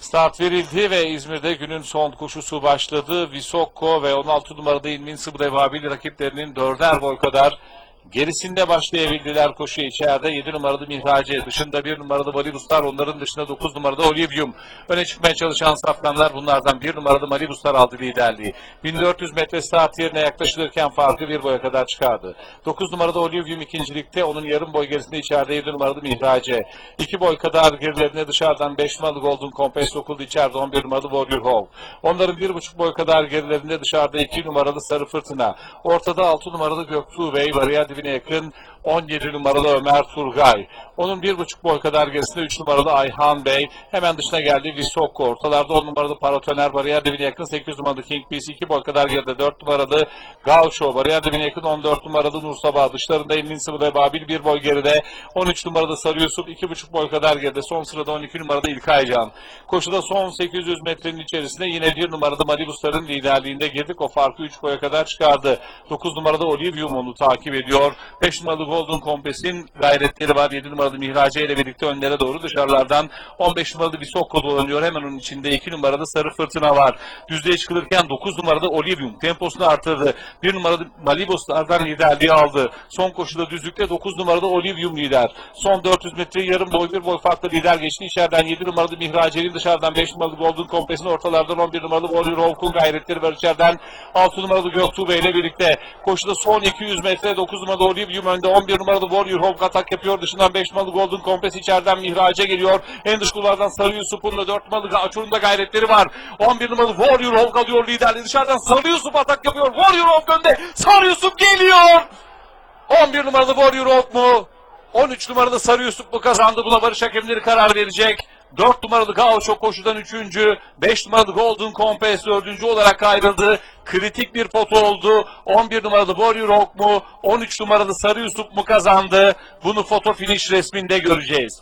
Start verildi ve İzmir'de günün son koşusu başladı. Visokko ve 16 numarada Invincible Evabil rakiplerinin 4'er boy kadar gerisinde başlayabildiler koşu içeride. 7 numaralı Mihraci, dışında 1 numaralı Malibuslar, onların dışında 9 numaralı Olivium. Öne çıkmaya çalışan safkanlar, bunlardan 1 numaralı Malibuslar aldı liderliği. 1400 metre start yerine yaklaşılırken farkı 1 boya kadar çıkardı. 9 numaralı Olivium ikincilikte, onun yarım boy gerisinde içeride 7 numaralı Mihraci. 2 boy kadar gerilerine dışarıdan 5 numaralı Golden Compass sokuldu, içeride 11 numaralı Warrior Hall. Onların 1,5 boy kadar gerilerinde dışarıda 2 numaralı Sarı Fırtına. Ortada 6 numaralı Göktuğ Bey, bariyer dibine yakın 17 numaralı Ömer Turgay. Onun 1,5 boy kadar gerisinde 3 numaralı Ayhan Bey. Hemen dışına geldi Visokko. Ortalarda 10 numaralı Paratoner, bariyer dibine yakın 8 numaralı King Peace. 2 boy kadar geride 4 numaralı Gaucho. Bariyer dibine yakın 14 numaralı Nur Sabah. Dışlarında Invincible ve Babil 1 boy geride. 13 numaralı Sarı Yusuf 2,5 boy kadar geride. Son sırada 12 numaralı İlkaycan. Koşuda son 800 metrenin içerisinde yine 1 numaralı Malibusların liderliğinde girdik. O farkı 3 boya kadar çıkardı. 9 numaralı Olivium onu takip ediyor. 5 numaralı Golden Compass'in gayretleri var. 7 numaralı Mihraci ile birlikte önlere doğru, dışarılardan 15 numaralı Visokko dolanıyor. Hemen onun içinde 2 numaralı Sarı Fırtına var. Düzlüğe çıkılırken 9 numaralı Olivium temposunu artırdı. 1 numaralı Malibuslardan liderliği aldı. Son koşuda düzlükte 9 numaralı Olivium lider. Son 400 metreyi yarım boy, 1 boy farklı lider geçti. İçeriden 7 numaralı Mihraci'nin, dışarıdan 5 numaralı Golden Compass'in, ortalardan 11 numaralı Warrior Hawk'un gayretleri var. İçeriden 6 numaralı Göktuğ Bey ile birlikte. Koşuda son 200 metre 9 numaralı Olivium önde, 11 numaralı Warrior Hawk atak yapıyor. Dışından 5 numaralı Golden Compass, içeriden Mihraç'a geliyor. En dış kulvardan Sarı Yusuf'un da 4 numaralı Açur'un da gayretleri var. 11 numaralı Warrior Hawk alıyor liderliği. Dışarıdan Sarı Yusuf atak yapıyor. Warrior Hawk önde. Sarı Yusuf geliyor. 11 numaralı Warrior Hawk mu? 13 numaralı Sarı Yusuf mu kazandı? Buna barış hakemleri karar verecek. 4 numaralı Gaucho koşudan 3. 5 numaralı Golden Compass 4. olarak ayrıldı. Kritik bir foto oldu. 11 numaralı Warrior Hawk mu? 13 numaralı Sarı Yusuf mu kazandı? Bunu foto finish resminde göreceğiz.